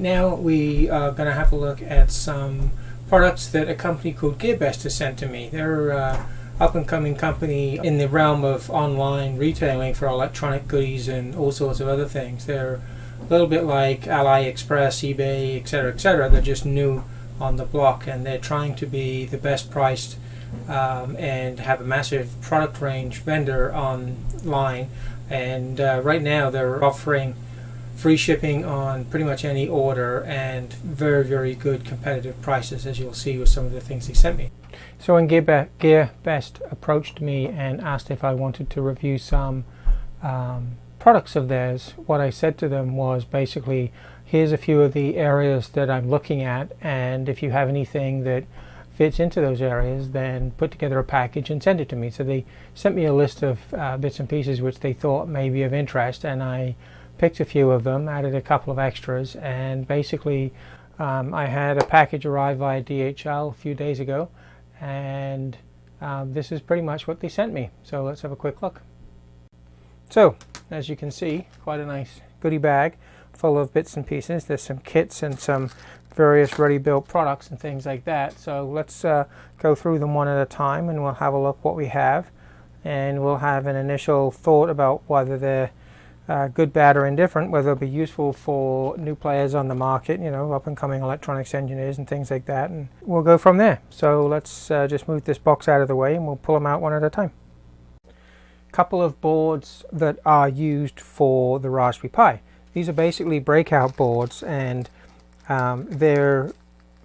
Now we are going to have a look at some products that a company called GearBest has sent to me. They're up-and-coming company in the realm of online retailing for electronic goodies and all sorts of other things. They're a little bit like AliExpress, eBay, etc., etc. They're just new on the block, and they're trying to be the best priced and have a massive product range vendor online. And right now they're offering free shipping on pretty much any order and very, very good competitive prices, as you'll see with some of the things they sent me. So when GearBest approached me and asked if I wanted to review some products of theirs, what I said to them was basically, here's a few of the areas that I'm looking at, and if you have anything that fits into those areas, then put together a package and send it to me. So they sent me a list of bits and pieces which they thought may be of interest, and I picked a few of them, added a couple of extras, and basically I had a package arrive via DHL a few days ago, and this is pretty much what they sent me. So let's have a quick look. So as you can see, quite a nice goodie bag full of bits and pieces. There's some kits and some various ready-built products and things like that. So let's go through them one at a time, and we'll have a look what we have, and we'll have an initial thought about whether they're good, bad, or indifferent, whether they'll be useful for new players on the market, you know, up-and-coming electronics engineers and things like that, and we'll go from there. So let's just move this box out of the way, and we'll pull them out one at a time. Couple of boards that are used for the Raspberry Pi. These are basically breakout boards, and they're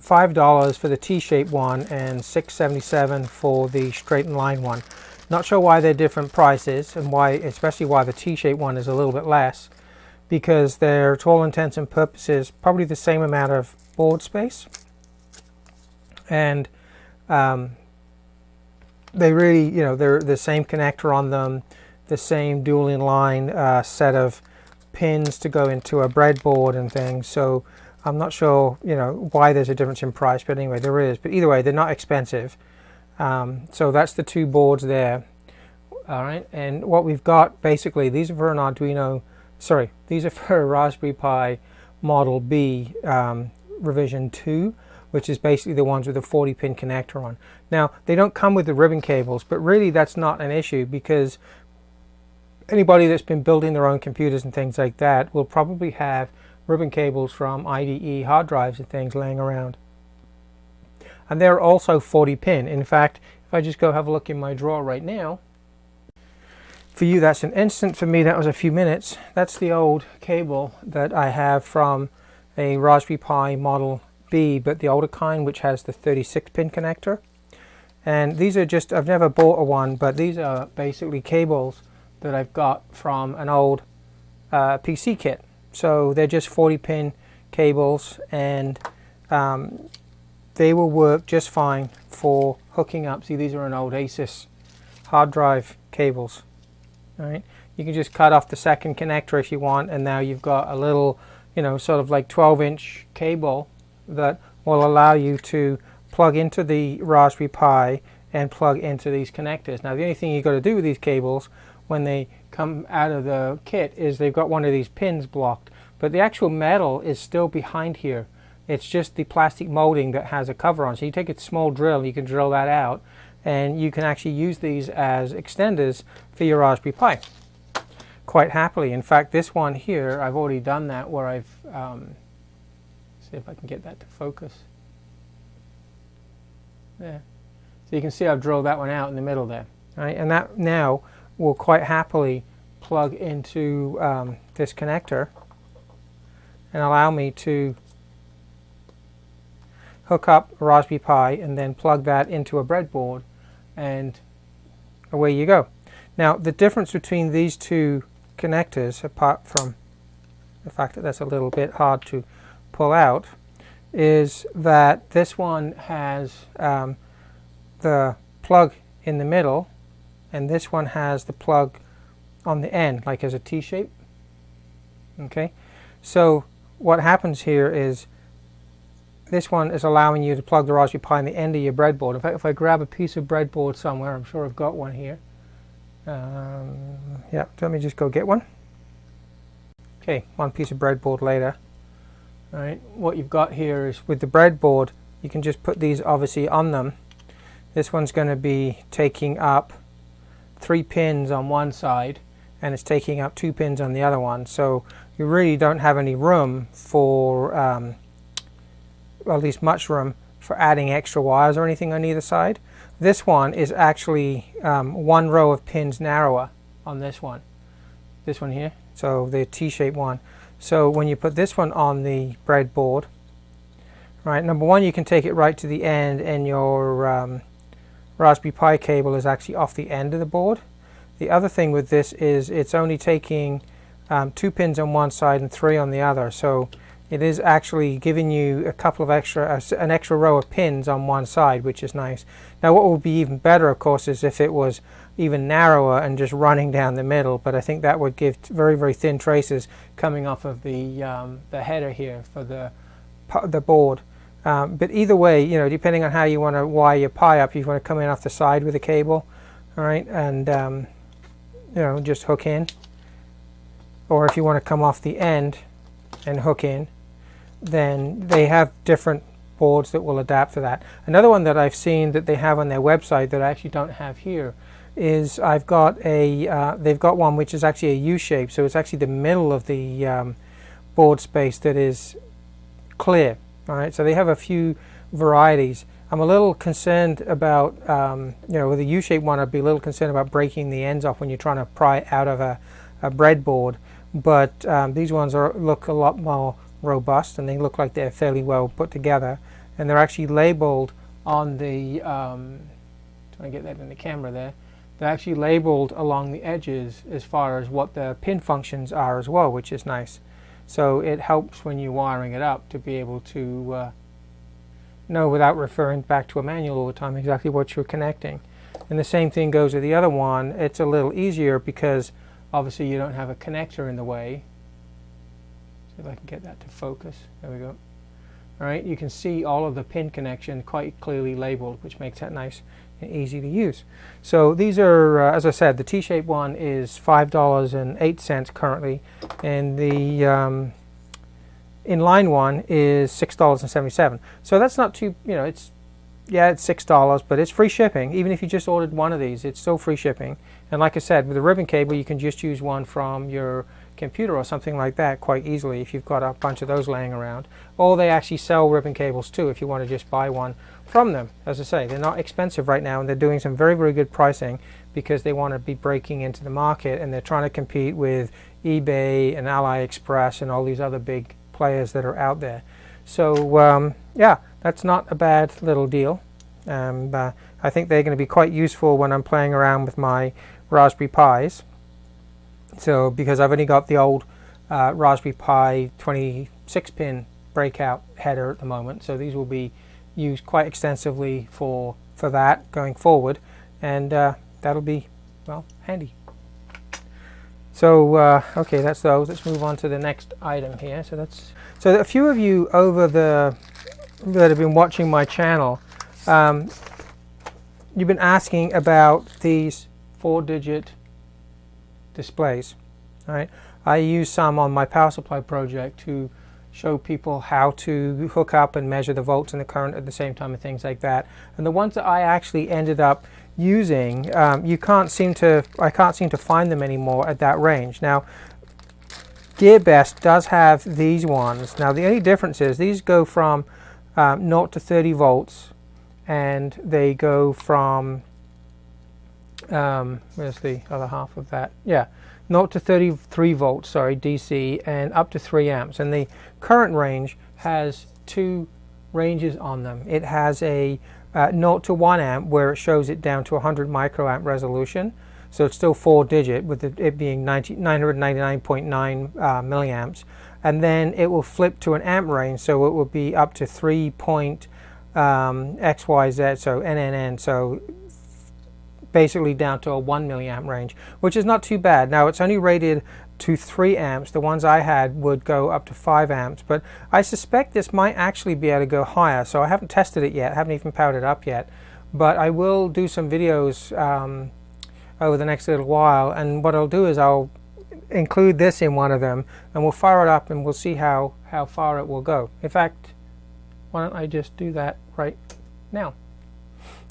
$5 for the T-shaped one and $6.77 for the straight and line one. Not sure why they're different prices, and why, especially why the T-shaped one is a little bit less, because they're, to all intents and purposes, probably the same amount of board space, and they really, you know, they're the same connector on them, the same dual inline set of pins to go into a breadboard and things. So I'm not sure, you know, why there's a difference in price, but anyway, there is. But either way, they're not expensive. So that's the two boards there. All right, and what we've got basically, these are for an Arduino, sorry, these are for a Raspberry Pi Model B revision 2, which is basically the ones with a 40-pin connector on. Now, they don't come with the ribbon cables, but really that's not an issue, because anybody that's been building their own computers and things like that will probably have ribbon cables from IDE hard drives and things laying around. And they're also 40-pin. In fact, if I just go have a look in my drawer right now, for you that's an instant, for me that was a few minutes. That's the old cable that I have from a Raspberry Pi Model B, but the older kind, which has the 36-pin connector. And these are just, I've never bought one, but these are basically cables that I've got from an old PC kit. So they're just 40-pin cables, and they will work just fine for hooking up. See, these are an old Asus hard drive cables. All right, you can just cut off the second connector if you want, and now you've got a little, you know, sort of like 12-inch cable that will allow you to plug into the Raspberry Pi and plug into these connectors. Now, the only thing you've got to do with these cables when they come out of the kit is they've got one of these pins blocked, but the actual metal is still behind here. It's just the plastic molding that has a cover on. So you take a small drill, you can drill that out, and you can actually use these as extenders for your Raspberry Pi quite happily. In fact, this one here, I've already done that, where I've see if I can get that to focus. There. So you can see I've drilled that one out in the middle there. Right? And that now will quite happily plug into this connector and allow me to hook up a Raspberry Pi and then plug that into a breadboard, and away you go. Now, the difference between these two connectors, apart from the fact that that's a little bit hard to pull out, is that this one has the plug in the middle, and this one has the plug on the end, like as a T-shape. Okay, so what happens here is this one is allowing you to plug the Raspberry Pi in the end of your breadboard. In fact, if I grab a piece of breadboard somewhere, I'm sure I've got one here. Yeah, let me just go get one. Okay, one piece of breadboard later. Right, what you've got here is with the breadboard, you can just put these obviously on them. This one's going to be taking up 3 pins on one side, and it's taking up 2 pins on the other one. So you really don't have any room for, well, at least much room for adding extra wires or anything on either side. This one is actually 1 row of pins narrower on this one here, so the T-shaped one. So when you put this one on the breadboard, right, number one, you can take it right to the end, and your Raspberry Pi cable is actually off the end of the board. The other thing with this is it's only taking 2 pins on one side and 3 on the other, so it is actually giving you a couple of an extra row of pins on one side, which is nice. Now what would be even better, of course, is if it was even narrower and just running down the middle, but I think that would give very, very thin traces coming off of the header here for the board. But either way, you know, depending on how you want to wire your Pi up, you want to come in off the side with a cable, all right, and you know, just hook in, or if you want to come off the end and hook in, then they have different boards that will adapt for that. Another one that I've seen that they have on their website that I actually don't have here is I've got a they've got one which is actually a U-shape, so it's actually the middle of the board space that is clear. All right, so they have a few varieties. I'm a little concerned about, you know, with a U-shaped one, I'd be a little concerned about breaking the ends off when you're trying to pry it out of a breadboard. But these ones look a lot more robust, and they look like they're fairly well put together. And they're actually labeled on the, trying to get that in the camera there, they're actually labeled along the edges as far as what the pin functions are as well, which is nice. So it helps when you're wiring it up to be able to know without referring back to a manual all the time exactly what you're connecting. And the same thing goes with the other one. It's a little easier because obviously you don't have a connector in the way. See if I can get that to focus. There we go. All right, you can see all of the pin connection quite clearly labeled, which makes that nice and easy to use. So these are, as I said, the T-shaped one is $5.08 currently, and the inline one is $6.77. So that's not too, you know, it's $6, but it's free shipping. Even if you just ordered one of these, it's still free shipping. And like I said, with a ribbon cable, you can just use one from your computer or something like that quite easily if you've got a bunch of those laying around. Or they actually sell ribbon cables too if you want to just buy one from them. As I say, they're not expensive right now, and they're doing some very, very good pricing because they want to be breaking into the market, and they're trying to compete with eBay and AliExpress and all these other big players that are out there. So yeah, that's not a bad little deal. I think they're going to be quite useful when I'm playing around with my Raspberry Pis. So because I've only got the old Raspberry Pi 26-pin breakout header at the moment, so these will be used quite extensively for that going forward, and that'll be, well, handy. So okay, that's those. Let's move on to the next item here. So a few of you that have been watching my channel, you've been asking about these 4-digit displays. All right, I use some on my power supply project to show people how to hook up and measure the volts and the current at the same time and things like that. And the ones that I actually ended up using, I can't seem to find them anymore at that range. Now, GearBest does have these ones. Now, the only difference is these go from 0 to 30 volts, and they go from where's the other half of that? Yeah, 0 to 33 volts, sorry, DC, and up to 3 amps. And the current range has 2 ranges on them. It has a 0 to 1 amp where it shows it down to 100 microamp resolution. So it's still 4-digit with it being 999.9 milliamps. And then it will flip to an amp range, so it will be up to 3.XYZ, so NNN, so basically down to a 1 milliamp range, which is not too bad. Now it's only rated to 3 amps. The ones I had would go up to 5 amps, but I suspect this might actually be able to go higher, so I haven't tested it yet, I haven't even powered it up yet, but I will do some videos over the next little while, and what I'll do is I'll include this in one of them, and we'll fire it up and we'll see how far it will go. In fact, why don't I just do that right now?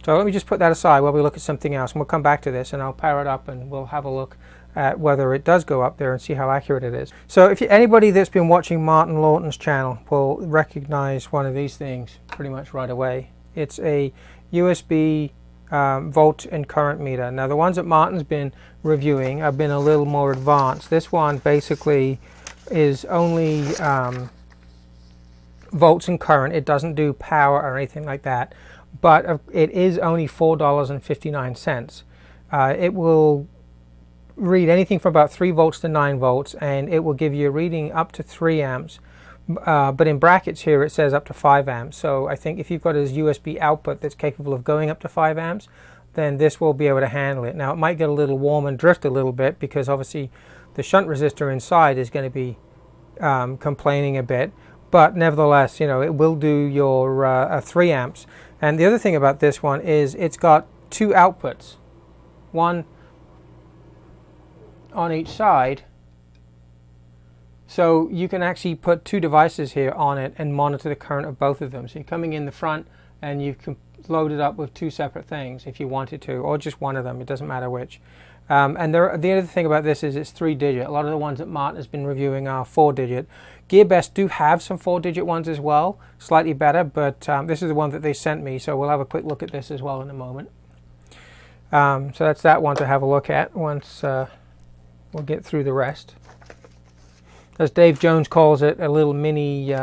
So let me just put that aside while we look at something else, and we'll come back to this, and I'll power it up and we'll have a look at whether it does go up there and see how accurate it is. So if anybody that's been watching Martin Lawton's channel will recognize one of these things pretty much right away. It's a USB volt and current meter. Now the ones that Martin's been reviewing have been a little more advanced. This one basically is only volts and current. It doesn't do power or anything like that, but it is only $4.59. It will read anything from about 3 volts to 9 volts, and it will give you a reading up to 3 amps. But in brackets here it says up to 5 amps. So I think if you've got a USB output that's capable of going up to 5 amps, then this will be able to handle it. Now it might get a little warm and drift a little bit because obviously the shunt resistor inside is going to be complaining a bit. But nevertheless, you know, it will do your 3 amps. And the other thing about this one is it's got 2 outputs, one on each side, so you can actually put 2 devices here on it and monitor the current of both of them. So you're coming in the front and you can load it up with 2 separate things if you wanted to, or just one of them, it doesn't matter which. And the other thing about this is it's 3-digit. A lot of the ones that Martin has been reviewing are 4-digit. GearBest do have some 4-digit ones as well, slightly better, but this is the one that they sent me, so we'll have a quick look at this as well in a moment. So that's that one to have a look at once we'll get through the rest. As Dave Jones calls it, a little mini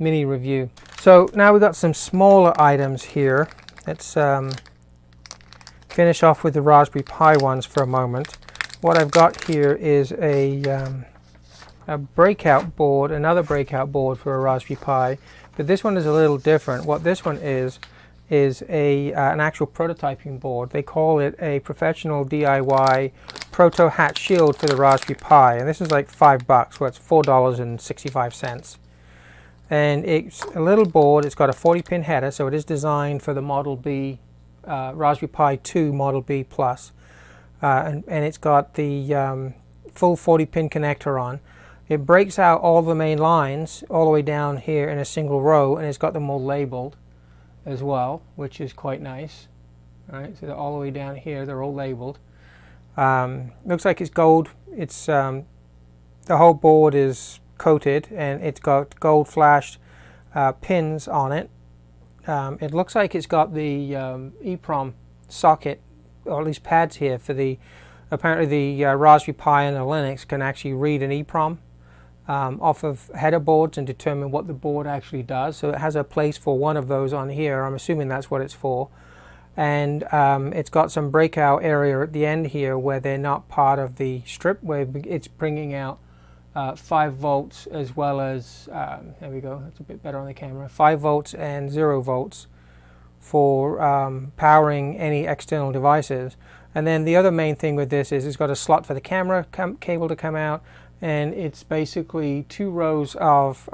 review. So now we've got some smaller items here. Let's finish off with the Raspberry Pi ones for a moment. What I've got here is a breakout board, another breakout board for a Raspberry Pi, but this one is a little different. What this one is an actual prototyping board. They call it a professional DIY Proto hat shield for the Raspberry Pi, and this is like $5, well, it's $4.65. And it's a little board. It's got a 40-pin header, so it is designed for the Model B, Raspberry Pi 2 Model B Plus, and it's got the full 40-pin connector on. It breaks out all the main lines all the way down here in a single row, and it's got them all labeled as well, which is quite nice. All right, so they're all the way down here, they're all labeled. Looks like it's gold. It's the whole board is coated, and it's got gold flashed pins on it. It looks like it's got the EEPROM socket, or at least pads here for the, apparently the Raspberry Pi and the Linux can actually read an EEPROM off of header boards and determine what the board actually does. So it has a place for one of those on here. I'm assuming that's what it's for. And it's got some breakout area at the end here where they're not part of the strip, where it's bringing out 5 volts as well as, there we go, that's a bit better on the camera, 5 volts and 0 volts for powering any external devices. And then the other main thing with this is it's got a slot for the camera cable to come out, and it's basically 2 rows of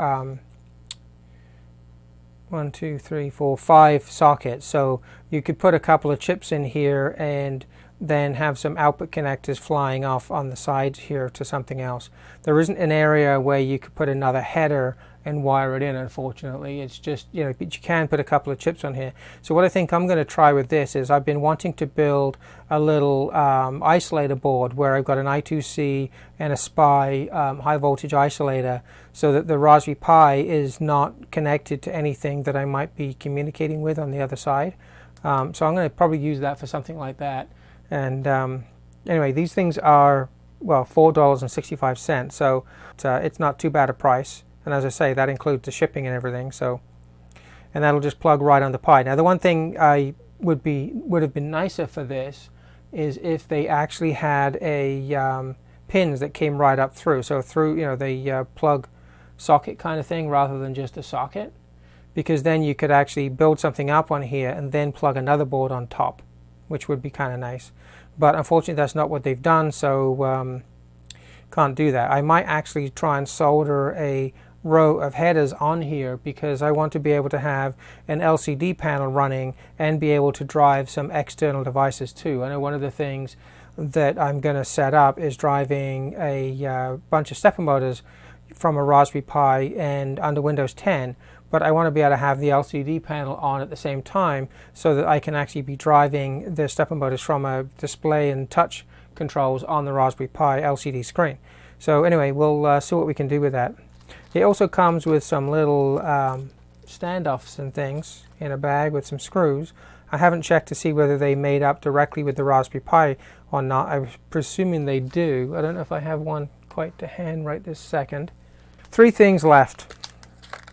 1, 2, 3, 4, 5 sockets. So you could put a couple of chips in here and then have some output connectors flying off on the sides here to something else. There isn't an area where you could put another header and wire it in, unfortunately. It's just, you know, but you can put a couple of chips on here. So what I think I'm going to try with this is I've been wanting to build a little isolator board where I've got an I2C and a SPI high voltage isolator, so that the Raspberry Pi is not connected to anything that I might be communicating with on the other side. So I'm going to probably use that for something like that. And anyway, these things are, well, $4.65, so it's not too bad a price. And as I say, that includes the shipping and everything. So, and that'll just plug right on the Pi. Now, the one thing I would have been nicer for this is if they actually had a pins that came right up through. So through, you know, the plug socket kind of thing, rather than just a socket, because then you could actually build something up on here and then plug another board on top, which would be kind of nice. But unfortunately, that's not what they've done, so can't do that. I might actually try and solder a row of headers on here because I want to be able to have an LCD panel running and be able to drive some external devices too. I know one of the things that I'm going to set up is driving a bunch of stepper motors from a Raspberry Pi and under Windows 10, but I want to be able to have the LCD panel on at the same time so that I can actually be driving the stepper motors from a display and touch controls on the Raspberry Pi LCD screen. So anyway, we'll see what we can do with that. It also comes with some little standoffs and things in a bag with some screws. I haven't checked to see whether they made up directly with the Raspberry Pi or not. I'm presuming they do. I don't know if I have one quite to hand right this second. 3 things left.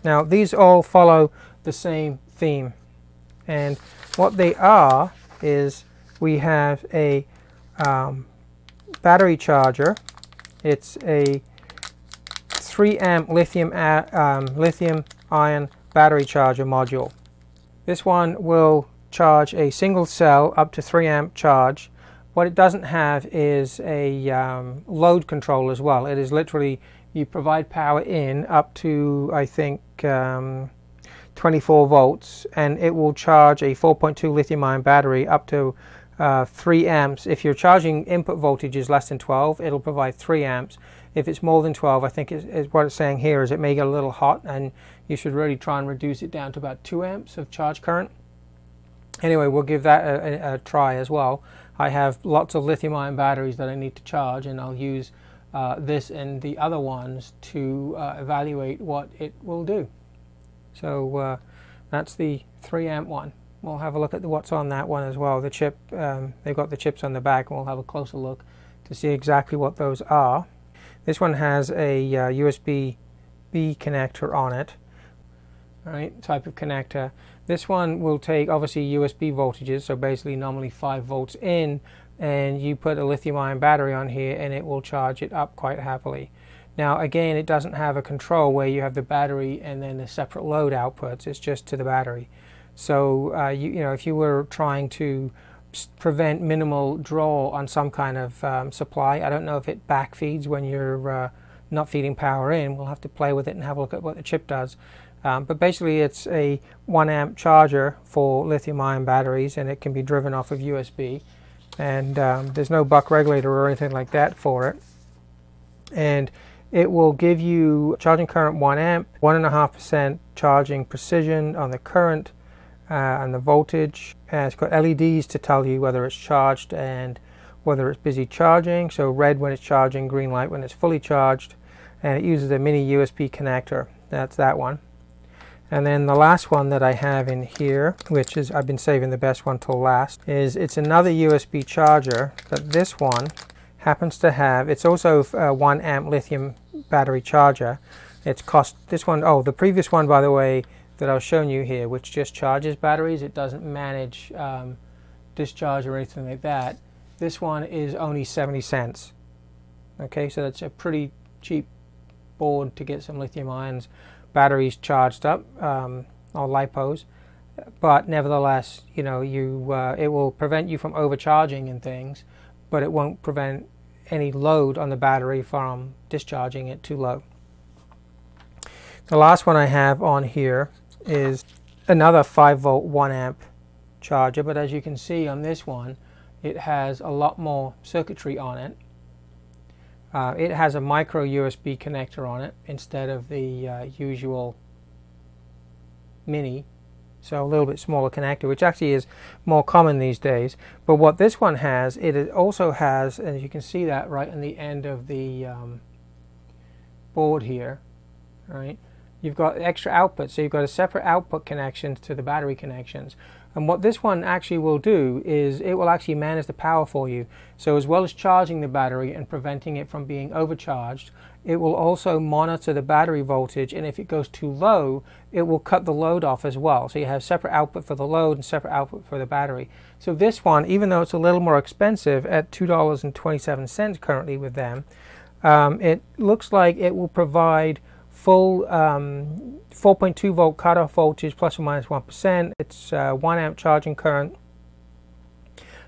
Now these all follow the same theme, and what they are is we have a battery charger. It's a 3 amp lithium ion battery charger module. This one will charge a single cell up to 3 amp charge. What it doesn't have is a load control as well. It is literally, you provide power in up to, I think, 24 volts, and it will charge a 4.2 lithium ion battery up to 3 amps. If your charging input voltage is less than 12, it'll provide 3 amps. If it's more than 12, I think what it's saying here is it may get a little hot, and you should really try and reduce it down to about 2 amps of charge current. Anyway, we'll give that a try as well. I have lots of lithium ion batteries that I need to charge, and I'll use this and the other ones to evaluate what it will do. So that's the 3 amp one. We'll have a look at what's on that one as well. The chip, they've got the chips on the back, and we'll have a closer look to see exactly what those are. This one has a USB-B connector on it, right? Type of connector. This one will take obviously USB voltages, so basically normally 5 volts in, and you put a lithium ion battery on here and it will charge it up quite happily. Now again, it doesn't have a control where you have the battery and then the separate load outputs. It's just to the battery. So you know, if you were trying to prevent minimal draw on some kind of supply, I don't know if it backfeeds when you're not feeding power in. We'll have to play with it and have a look at what the chip does. But basically it's a 1 amp charger for lithium ion batteries, and it can be driven off of USB, and there's no buck regulator or anything like that for it. And it will give you charging current 1 amp, 1.5% charging precision on the current and the voltage. It's got LEDs to tell you whether it's charged and whether it's busy charging. So red when it's charging, green light when it's fully charged. And it uses a mini USB connector. That's that one. And then the last one that I have in here, which is, I've been saving the best one till last, is it's another USB charger, but this one happens to have, it's also a 1 amp lithium battery charger. It's cost, this one, oh, the previous one, by the way, that I was showing you here, which just charges batteries, it doesn't manage discharge or anything like that. This one is only 70 cents. Okay, so that's a pretty cheap board to get some lithium ions batteries charged up, or lipos, but nevertheless, you know, it will prevent you from overcharging and things, but it won't prevent any load on the battery from discharging it too low. The last one I have on here is another 5 volt 1 amp charger, but as you can see on this one, it has a lot more circuitry on it. It has a micro USB connector on it instead of the usual mini, so a little bit smaller connector, which actually is more common these days. But what this one has, it also has, and you can see that right on the end of the board here, right? You've got extra output, so you've got a separate output connection to the battery connections. And what this one actually will do is it will actually manage the power for you. So as well as charging the battery and preventing it from being overcharged, it will also monitor the battery voltage, and if it goes too low, it will cut the load off as well. So you have separate output for the load and separate output for the battery. So this one, even though it's a little more expensive at $2.27 currently with them, it looks like it will provide full 4.2 volt cutoff voltage plus or minus 1%. It's 1 amp charging current,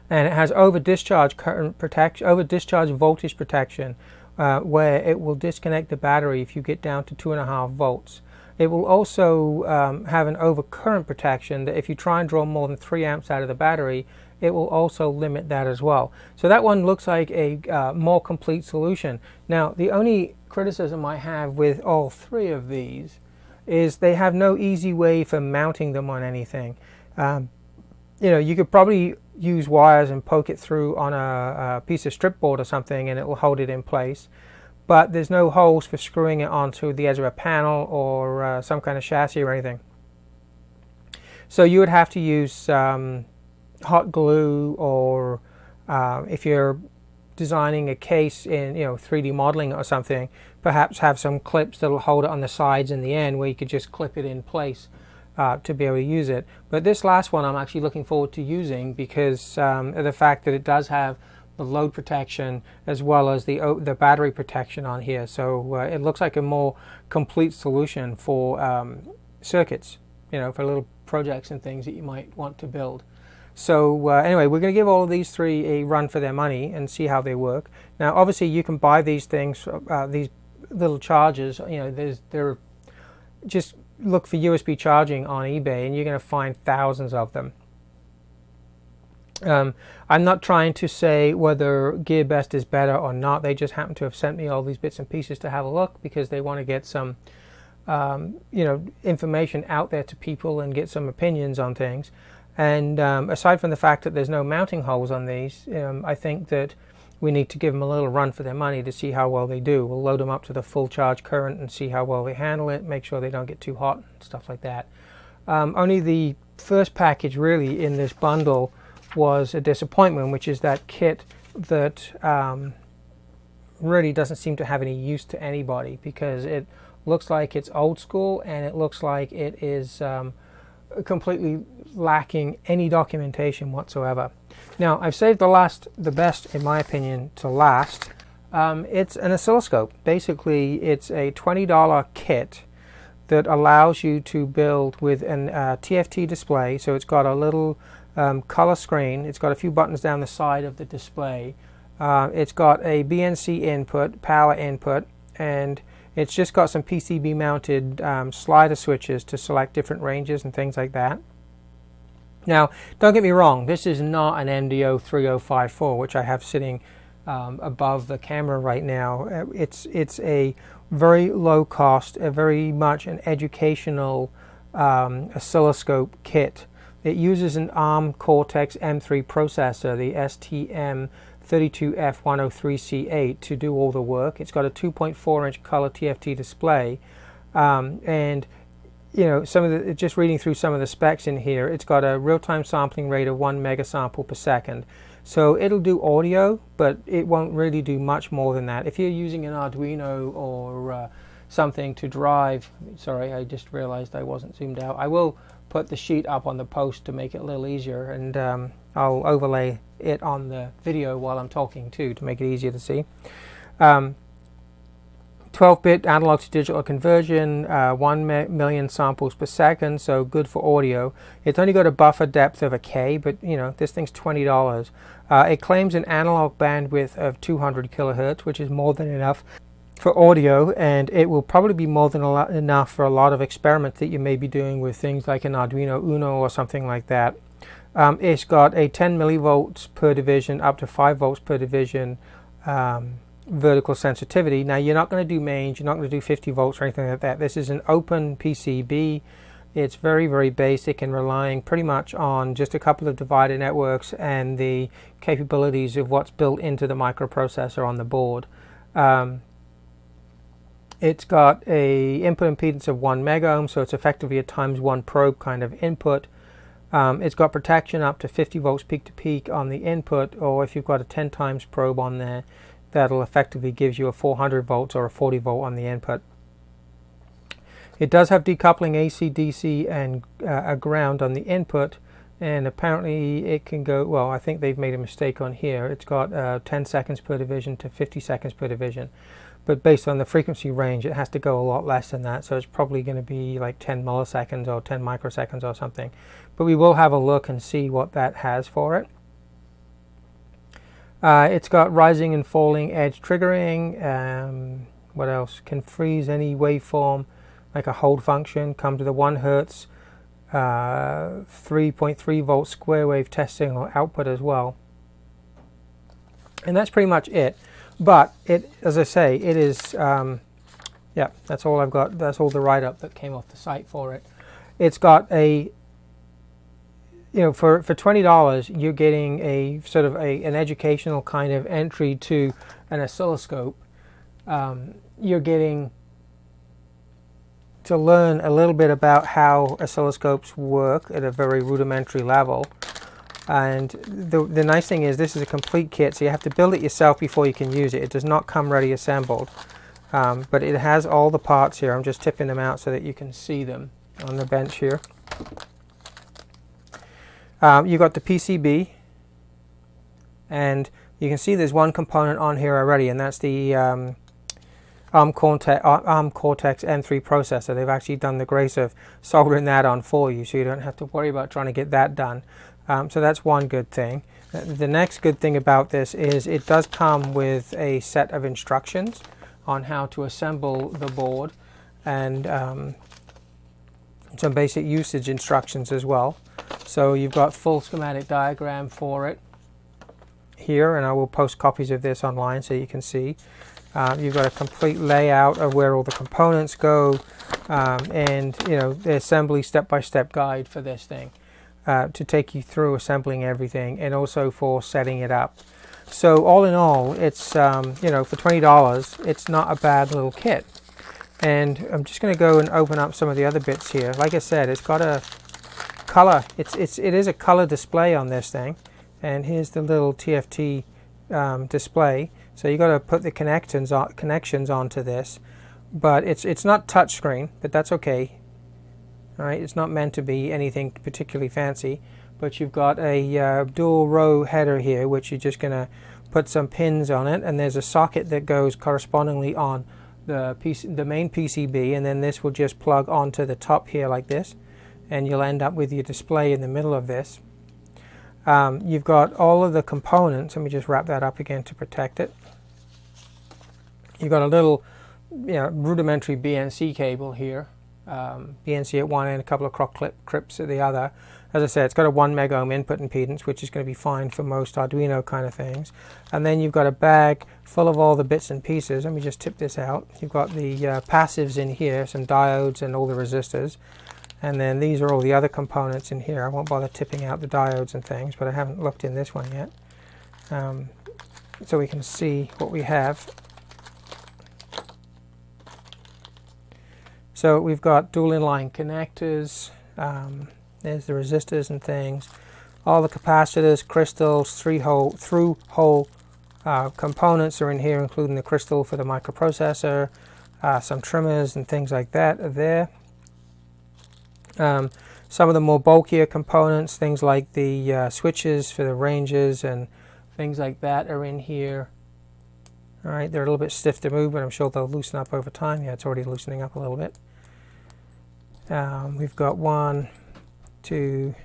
and it has over discharge current protection, over discharge voltage protection where it will disconnect the battery if you get down to 2.5 volts. It will also have an overcurrent protection that if you try and draw more than 3 amps out of the battery, it will also limit that as well. So that one looks like a more complete solution. Now, the only criticism I have with all 3 of these is they have no easy way for mounting them on anything. You know, you could probably use wires and poke it through on a piece of strip board or something and it will hold it in place. But there's no holes for screwing it onto the edge of a panel or some kind of chassis or anything. So you would have to use hot glue, or if you're designing a case in 3D modeling or something, perhaps have some clips that'll hold it on the sides and the end where you could just clip it in place to be able to use it. But this last one I'm actually looking forward to using because of the fact that it does have the load protection as well as the battery protection on here. So it looks like a more complete solution for circuits, for little projects and things that you might want to build. So anyway, we're going to give all of these 3 a run for their money and see how they work. Now, obviously, you can buy these things, these little chargers. They're just look for USB charging on eBay, and you're going to find thousands of them. I'm not trying to say whether GearBest is better or not. They just happen to have sent me all these bits and pieces to have a look because they want to get some, information out there to people and get some opinions on things. And aside from the fact that there's no mounting holes on these, I think that we need to give them a little run for their money to see how well they do. We'll load them up to the full charge current and see how well they handle it, make sure they don't get too hot and stuff like that. Only the first package really in this bundle was a disappointment, which is that kit that really doesn't seem to have any use to anybody because it looks like it's old school and it looks like it is completely lacking any documentation whatsoever. Now, I've saved the best, in my opinion, to last. It's an oscilloscope. Basically, it's a $20 kit that allows you to build with an TFT display. So it's got a little color screen. It's got a few buttons down the side of the display. It's got a BNC input, power input, and it's just got some PCB mounted slider switches to select different ranges and things like that. Now, don't get me wrong, this is not an MDO 3054, which I have sitting above the camera right now. It's a very low cost, very much an educational oscilloscope kit. It uses an ARM Cortex M3 processor, the STM32F103C8, to do all the work. It's got a 2.4-inch color TFT display, and just reading through some of the specs in here, it's got a real-time sampling rate of 1 megasample per second. So it'll do audio, but it won't really do much more than that. If you're using an Arduino or something to drive, sorry, I just realized I wasn't zoomed out. I will put the sheet up on the post to make it a little easier, and I'll overlay it on the video while I'm talking too to make it easier to see. 12-bit analog to digital conversion, 1 million samples per second, so good for audio. It's only got a buffer depth of a K, but this thing's $20. It claims an analog bandwidth of 200 kilohertz, which is more than enough for audio, and it will probably be more than enough for a lot of experiments that you may be doing with things like an Arduino Uno or something like that. It's got a 10 millivolts per division up to 5 volts per division vertical sensitivity. Now, you're not going to do mains, you're not going to do 50 volts or anything like that. This is an open PCB. It's very, very basic and relying pretty much on just a couple of divider networks and the capabilities of what's built into the microprocessor on the board. It's got a input impedance of 1 megohm, so it's effectively a ×1 probe kind of input. It's got protection up to 50 volts peak to peak on the input, or if you've got a 10 times probe on there, that'll effectively gives you a 400 volts or a 40 volt on the input. It does have decoupling AC, DC, and a ground on the input, and apparently it can go, well, I think they've made a mistake on here. It's got 10 seconds per division to 50 seconds per division, but based on the frequency range, it has to go a lot less than that, so it's probably going to be like 10 milliseconds or 10 microseconds or something. But we will have a look and see what that has for it. It's got rising and falling edge triggering. What else? Can freeze any waveform, like a hold function. Comes with a 1 Hertz, 3.3 volt square wave test signal output as well. And that's pretty much it. But it, as I say, it is, yeah, that's all I've got. That's all the write-up that came off the site for it. It's got a, you know, for $20, you're getting a sort of an educational kind of entry to an oscilloscope. You're getting to learn a little bit about how oscilloscopes work at a very rudimentary level. And the nice thing is this is a complete kit, so you have to build it yourself before you can use it. It does not come ready assembled, but it has all the parts here. I'm just tipping them out so that you can see them on the bench here. You've got the PCB, and you can see there's one component on here already, and that's the ARM Cortex M3 processor. They've actually done the grace of soldering that on for you, so you don't have to worry about trying to get that done. So that's one good thing. The next good thing about this is it does come with a set of instructions on how to assemble the board, and some basic usage instructions as well. So you've got full schematic diagram for it here, and I will post copies of this online so you can see. You've got a complete layout of where all the components go, and you know, the assembly step-by-step guide for this thing to take you through assembling everything, and also for setting it up. So all in all, it's you know, for $20, it's not a bad little kit. And I'm just going to go and open up some of the other bits here. Like I said, it's got a color. It is a color display on this thing, and here's the little TFT display. So you got to put the connections onto this, but it's not touchscreen, but that's okay. All right, it's not meant to be anything particularly fancy, but you've got a dual row header here, which you're just going to put some pins on it, and there's a socket that goes correspondingly on the main PCB, and then this will just plug onto the top here like this, and you'll end up with your display in the middle of this. You've got all of the components. Let me just wrap that up again to protect it. You've got a little, you know, rudimentary BNC cable here, BNC at one end, a couple of croc clips at the other. As I said, it's got a 1 mega ohm input impedance, which is going to be fine for most Arduino kind of things. And then you've got a bag full of all the bits and pieces. Let me just tip this out. You've got the passives in here, some diodes and all the resistors. And then these are all the other components in here. I won't bother tipping out the diodes and things, but I haven't looked in this one yet. So we can see what we have. So we've got dual inline connectors. There's the resistors and things. All the capacitors, crystals, through-hole components are in here, including the crystal for the microprocessor. Some trimmers and things like that are there. Some of the more bulkier components, things like the switches for the ranges and things like that, are in here. All right, they're a little bit stiff to move, but I'm sure they'll loosen up over time. Yeah, it's already loosening up a little bit. We've got 1, 2,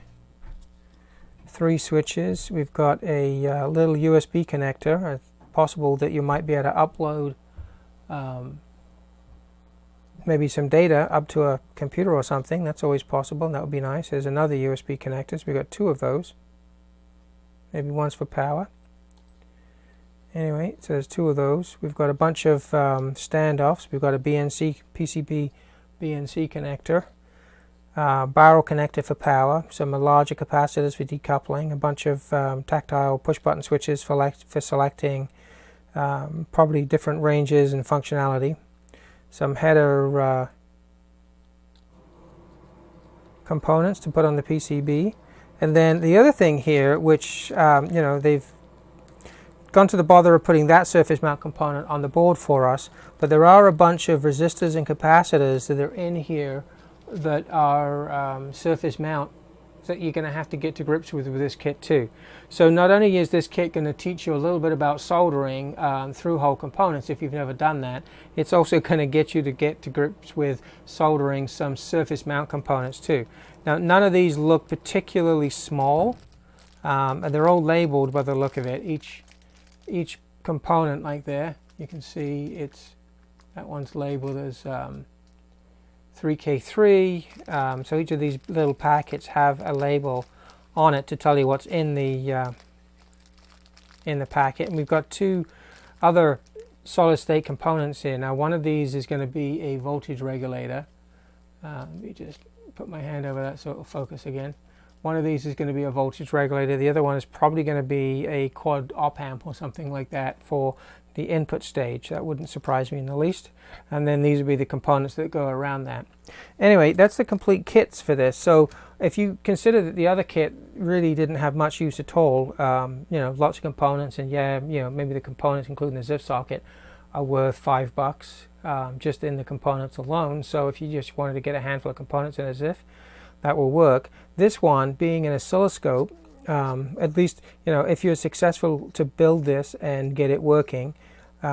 3 switches. We've got a little USB connector. It's possible that you might be able to upload maybe some data up to a computer or something. That's always possible, and that would be nice. There's another USB connector. So we've got 2 of those. Maybe one's for power. Anyway, so there's 2 of those. We've got a bunch of standoffs. We've got a PCB BNC connector, barrel connector for power, some larger capacitors for decoupling, a bunch of tactile push-button switches for selecting probably different ranges and functionality, some header components to put on the PCB, and then the other thing here, which you know, they've gone to the bother of putting that surface mount component on the board for us, but there are a bunch of resistors and capacitors that are in here that are surface mount that you're going to have to get to grips with this kit too. So not only is this kit going to teach you a little bit about soldering through hole components if you've never done that, it's also going to get you to grips with soldering some surface mount components too. Now none of these look particularly small, and they're all labeled by the look of it. each component like there. You can see that one's labeled as 3K3. So each of these little packets have a label on it to tell you what's in the packet. And we've got two other solid state components here. Now one of these is going to be a voltage regulator. Let me just put my hand over that so it will focus again. One of these is going to be a voltage regulator. The other one is probably going to be a quad op amp or something like that for the input stage. That wouldn't surprise me in the least. And then these would be the components that go around that. Anyway, that's the complete kits for this. So if you consider that the other kit really didn't have much use at all, you know, lots of components, and yeah, you know, maybe the components including the ZIF socket are worth $5 just in the components alone. So if you just wanted to get a handful of components in a ZIF, that will work. This one being an oscilloscope, at least, you know, if you're successful to build this and get it working,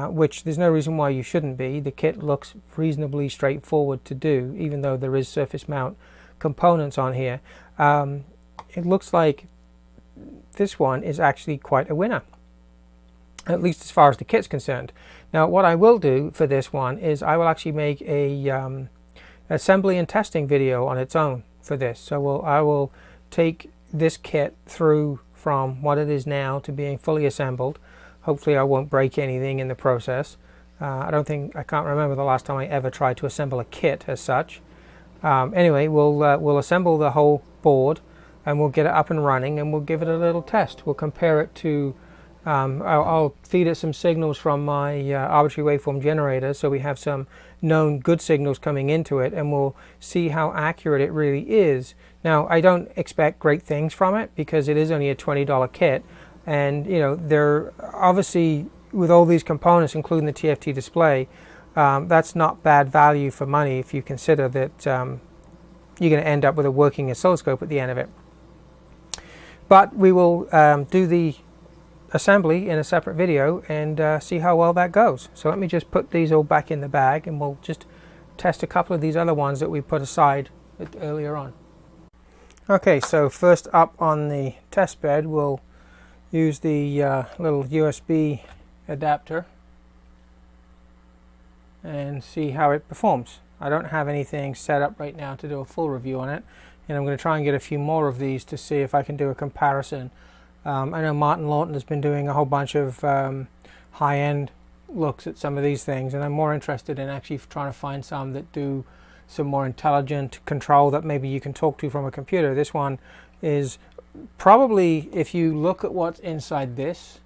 which there's no reason why you shouldn't be. The kit looks reasonably straightforward to do, even though there is surface mount components on here. It looks like this one is actually quite a winner, at least as far as the kit's concerned. Now what I will do for this one is I will actually make a assembly and testing video on its own for this. So I will take this kit through from what it is now to being fully assembled. Hopefully I won't break anything in the process. I can't remember the last time I ever tried to assemble a kit as such. Anyway, we'll assemble the whole board and we'll get it up and running, and we'll give it a little test. We'll compare it to I'll feed it some signals from my arbitrary waveform generator, so we have some known good signals coming into it, and we'll see how accurate it really is. Now, I don't expect great things from it because it is only a $20 kit, and you know, they're obviously, with all these components including the TFT display, that's not bad value for money if you consider that you're going to end up with a working oscilloscope at the end of it. But we will do the assembly in a separate video and see how well that goes. So let me just put these all back in the bag, and we'll just test a couple of these other ones that we put aside earlier on. Okay, so first up on the test bed, we'll use the little USB adapter and see how it performs. I don't have anything set up right now to do a full review on it, and I'm going to try and get a few more of these to see if I can do a comparison. I know Martin Lawton has been doing a whole bunch of high-end looks at some of these things, and I'm more interested in actually trying to find some that do some more intelligent control that maybe you can talk to from a computer. This one is probably, if you look at what's inside this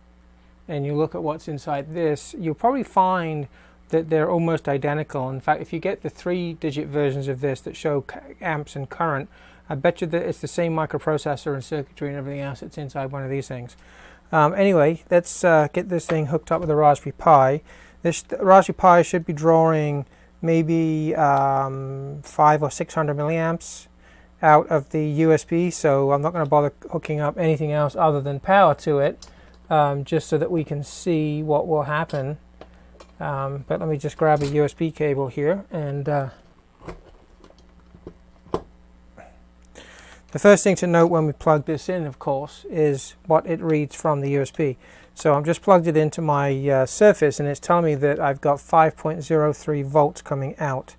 and you look at what's inside this, you'll probably find that they're almost identical. In fact, if you get the 3-digit versions of this that show amps and current, I bet you that it's the same microprocessor and circuitry and everything else that's inside one of these things. Anyway, let's get this thing hooked up with a Raspberry Pi. This Raspberry Pi should be drawing maybe 500 or 600 milliamps out of the USB, so I'm not going to bother hooking up anything else other than power to it, just so that we can see what will happen. But let me just grab a USB cable here, and the first thing to note when we plug this in, of course, is what it reads from the USB. So I'm just plugged it into my Surface, and it's telling me that I've got 5.03 volts coming out.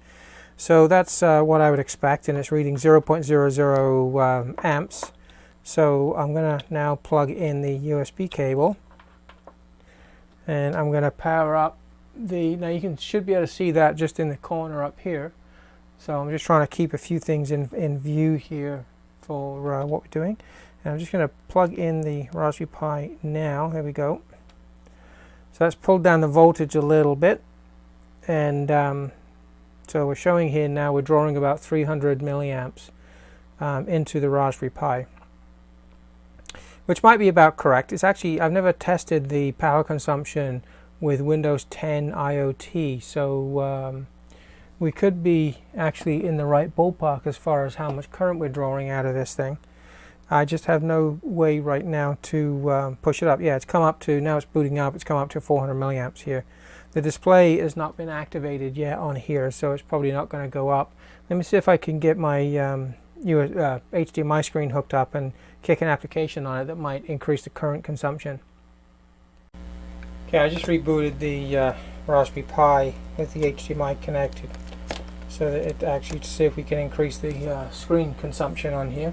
So that's what I would expect, and it's reading 0.00 amps. So I'm going to now plug in the USB cable, and I'm going to power up the, now you should be able to see that just in the corner up here. So I'm just trying to keep a few things in view here for what we're doing. And I'm just going to plug in the Raspberry Pi now. There we go. So that's pulled down the voltage a little bit, and so we're showing here now we're drawing about 300 milliamps into the Raspberry Pi, which might be about correct. It's actually, I've never tested the power consumption with Windows 10 IoT, so we could be actually in the right ballpark as far as how much current we're drawing out of this thing. I just have no way right now to push it up. Yeah, it's come up to, now it's booting up, it's come up to 400 milliamps here. The display has not been activated yet on here, so it's probably not going to go up. Let me see if I can get my HDMI screen hooked up and kick an application on it that might increase the current consumption. Okay, I just rebooted the Raspberry Pi with the HDMI connected, so that it actually, to see if we can increase the screen consumption on here.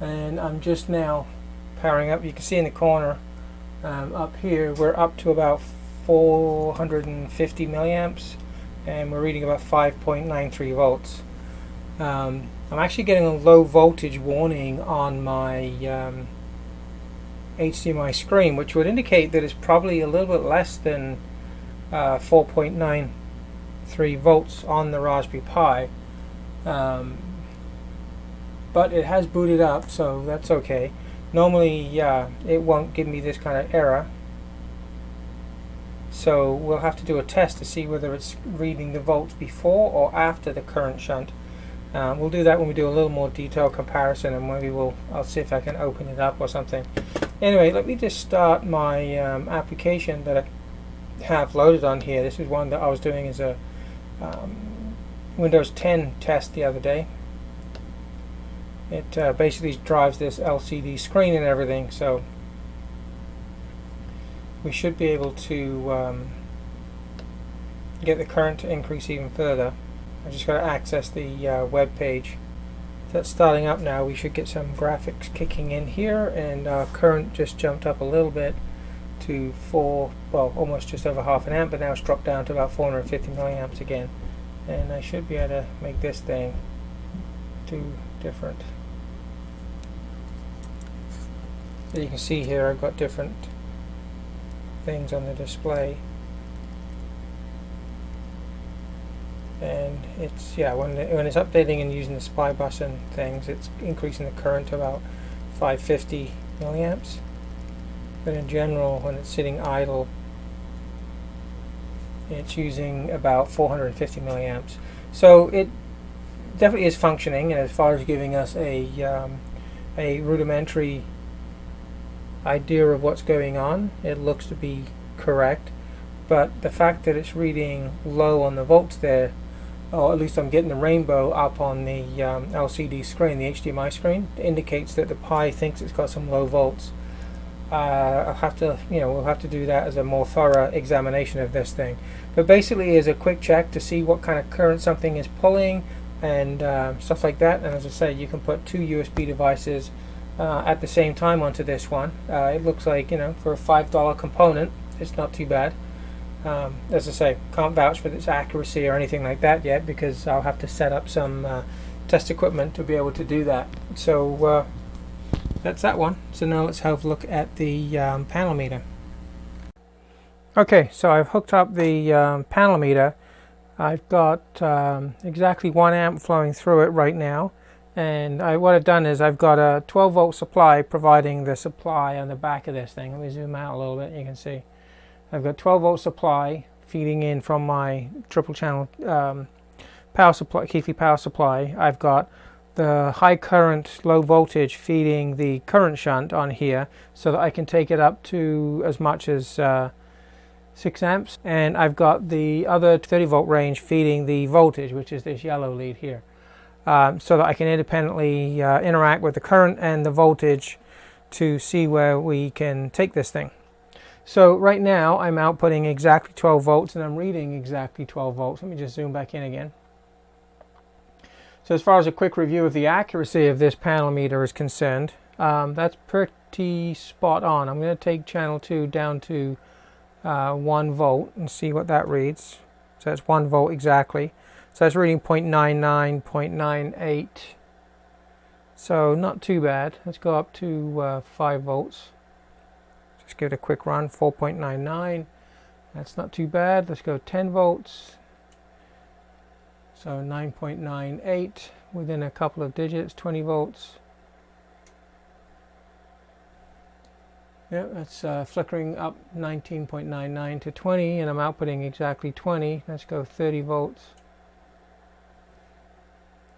And I'm just now powering up. You can see in the corner up here we're up to about 450 milliamps, and we're reading about 5.93 volts. I'm actually getting a low voltage warning on my HDMI screen, which would indicate that it's probably a little bit less than 4.93 volts on the Raspberry Pi, but it has booted up, so that's okay. Normally it won't give me this kind of error, so we'll have to do a test to see whether it's reading the volts before or after the current shunt. We'll do that when we do a little more detailed comparison, and maybe I'll see if I can open it up or something. Anyway, let me just start my application that I have loaded on here. This is one that I was doing as a Windows 10 test the other day. It basically drives this LCD screen and everything, so we should be able to get the current to increase even further. I just got to access the web page. That's starting up now. We should get some graphics kicking in here, and current just jumped up a little bit to almost just over half an amp, but now it's dropped down to about 450 milliamps again. And I should be able to make this thing do different. So you can see here I've got different things on the display, and it's when it's updating and using the SPI bus and things, it's increasing the current to about 550 milliamps. But in general, when it's sitting idle, it's using about 450 milliamps. So it definitely is functioning, and as far as giving us a rudimentary idea of what's going on, it looks to be correct. But the fact that it's reading low on the volts there, or at least I'm getting the rainbow up on the LCD screen, the HDMI screen, indicates that the Pi thinks it's got some low volts. I'll have to, we'll have to do that as a more thorough examination of this thing. But basically, is a quick check to see what kind of current something is pulling and stuff like that. And as I say, you can put two USB devices at the same time onto this one. It looks like, for a $5 component, it's not too bad. As I say, can't vouch for its accuracy or anything like that yet, because I'll have to set up some test equipment to be able to do that. So that's that one. So now let's have a look at the panel meter. Okay, so I've hooked up the panel meter. I've got exactly 1 amp flowing through it right now, and what I've done is I've got a 12 volt supply providing the supply on the back of this thing. Let me zoom out a little bit. You can see I've got 12 volt supply feeding in from my triple channel power supply, Keithley power supply. I've got the high current, low voltage feeding the current shunt on here, so that I can take it up to as much as 6 amps. And I've got the other 30 volt range feeding the voltage, which is this yellow lead here, so that I can independently interact with the current and the voltage to see where we can take this thing. So right now I'm outputting exactly 12 volts and I'm reading exactly 12 volts. Let me just zoom back in again. So as far as a quick review of the accuracy of this panel meter is concerned, that's pretty spot on. I'm going to take channel 2 down to 1 volt and see what that reads. So that's 1 volt exactly. So that's reading 0.99, 0.98. So not too bad. Let's go up to 5 volts. Just give it a quick run, 4.99. That's not too bad. Let's go 10 volts. So 9.98 within a couple of digits, 20 volts. Yeah, that's flickering up 19.99 to 20, and I'm outputting exactly 20. Let's go 30 volts.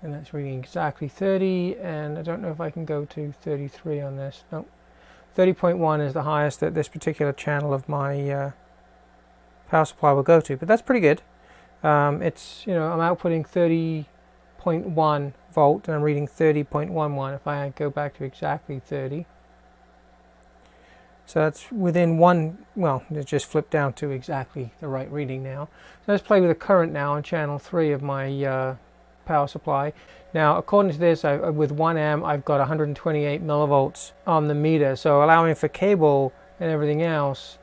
And that's reading exactly 30, and I don't know if I can go to 33 on this. No. 30.1 is the highest that this particular channel of my power supply will go to, but that's pretty good. It's, I'm outputting 30.1 volt and I'm reading 30.11 if I go back to exactly 30. So that's within one, well, it just flipped down to exactly the right reading now. So let's play with the current now on channel 3 of my power supply. Now, according to this, with 1 amp, I've got 128 millivolts on the meter. So allowing for cable and everything else,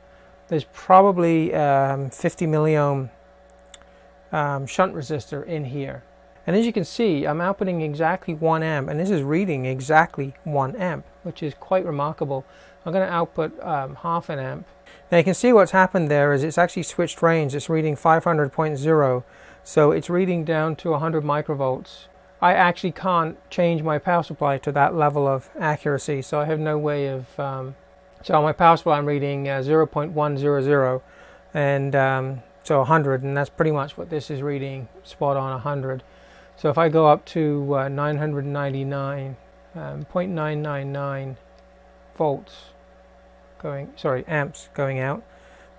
there's probably 50 milliohm shunt resistor in here. And as you can see, I'm outputting exactly 1 amp, and this is reading exactly 1 amp, which is quite remarkable. I'm going to output half an amp. Now you can see what's happened there is it's actually switched range. It's reading 500.0, so it's reading down to 100 microvolts. I actually can't change my power supply to that level of accuracy, so I have no way of... so on my power supply I'm reading 0.100, and so 100, and that's pretty much what this is reading, spot on 100. So if I go up to 999, 0.999 volts going, amps going out,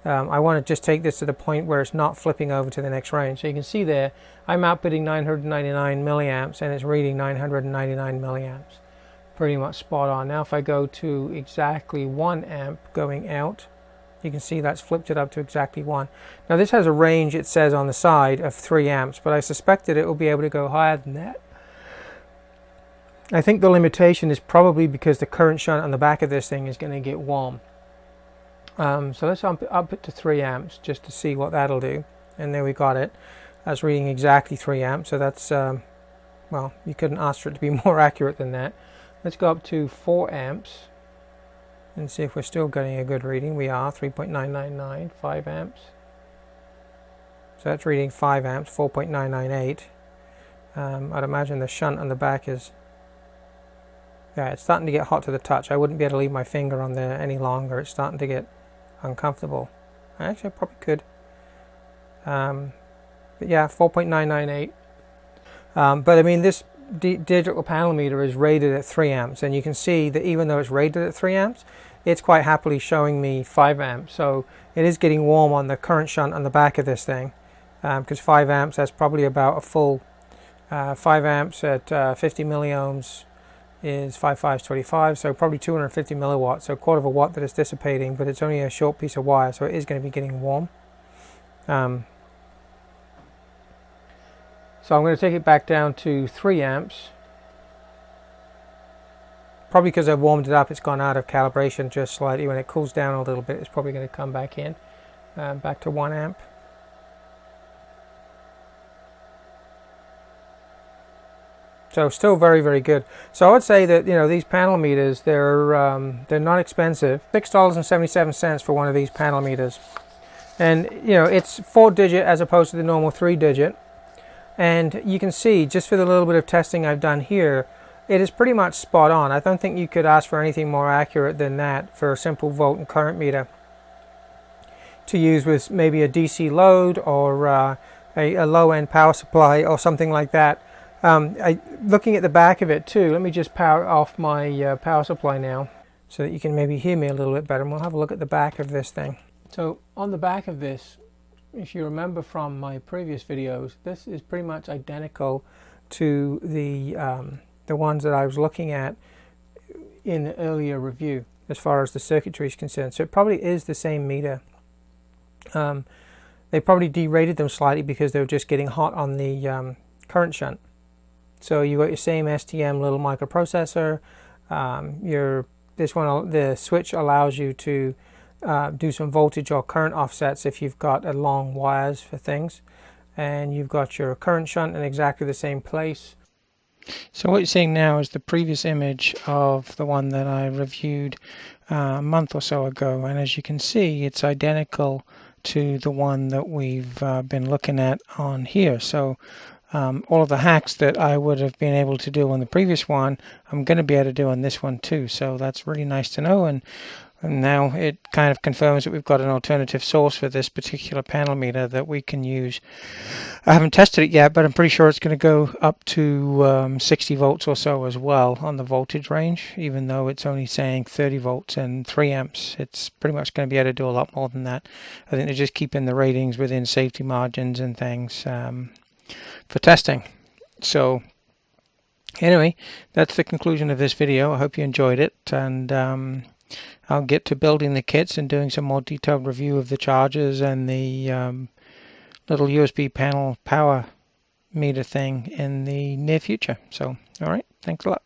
I want to just take this to the point where it's not flipping over to the next range. So you can see there, I'm outputting 999 milliamps, and it's reading 999 milliamps. Pretty much spot on. Now if I go to exactly 1 amp going out, you can see that's flipped it up to exactly 1. Now this has a range, it says on the side, of 3 amps, but I suspect that it will be able to go higher than that. I think the limitation is probably because the current shunt on the back of this thing is going to get warm. So let's up it to 3 amps just to see what that'll do. And there we got it. That's reading exactly 3 amps, so that's, well, you couldn't ask for it to be more accurate than that. Let's go up to 4 amps. And see if we're still getting a good reading. We are 3.999, 5 amps. So that's reading 5 amps, 4.998. I'd imagine the shunt on the back is, yeah, it's starting to get hot to the touch. I wouldn't be able to leave my finger on there any longer. It's starting to get uncomfortable. Actually, I probably could. But yeah, 4.998. But I mean, this digital panel meter is rated at 3 amps, and you can see that even though it's rated at 3 amps, it's quite happily showing me 5 amps. So it is getting warm on the current shunt on the back of this thing, because 5 amps, that's probably about a full 5 amps at 50 milliohms is 5 5s 25, so probably 250 milliwatts, so a quarter of a watt that it's dissipating, but it's only a short piece of wire, so it is going to be getting warm. So I'm going to take it back down to 3 amps. Probably because I've warmed it up, it's gone out of calibration just slightly. When it cools down a little bit, it's probably going to come back in, back to 1 amp. So still very, very good. So I would say that, you know, these panel meters, they're not expensive. $6.77 for one of these panel meters, and you know, it's 4-digit as opposed to the normal 3-digit. And you can see, just for the little bit of testing I've done here, it is pretty much spot on. I don't think you could ask for anything more accurate than that for a simple volt and current meter to use with maybe a DC load or a low-end power supply or something like that. Looking at the back of it too, let me just power off my power supply now so that you can maybe hear me a little bit better, and we'll have a look at the back of this thing. So on the back of this, if you remember from my previous videos, this is pretty much identical to the ones that I was looking at in the earlier review as far as the circuitry is concerned. So it probably is the same meter. They probably derated them slightly because they were just getting hot on the current shunt. So you got your same STM little microprocessor. This one, the switch allows you to do some voltage or current offsets if you've got long wires for things, and you've got your current shunt in exactly the same place. So what you're seeing now is the previous image of the one that I reviewed a month or so ago, and as you can see, it's identical to the one that we've been looking at on here. So all of the hacks that I would have been able to do on the previous one, I'm going to be able to do on this one too. So that's really nice to know, and now it kind of confirms that we've got an alternative source for this particular panel meter that we can use. I haven't tested it yet, but I'm pretty sure it's going to go up to 60 volts or so as well on the voltage range, even though it's only saying 30 volts and 3 amps. It's pretty much going to be able to do a lot more than that. I think they're just keeping the ratings within safety margins and things for testing. So anyway, that's the conclusion of this video. I hope you enjoyed it, and I'll get to building the kits and doing some more detailed review of the chargers and the little USB panel power meter thing in the near future. So, all right, thanks a lot.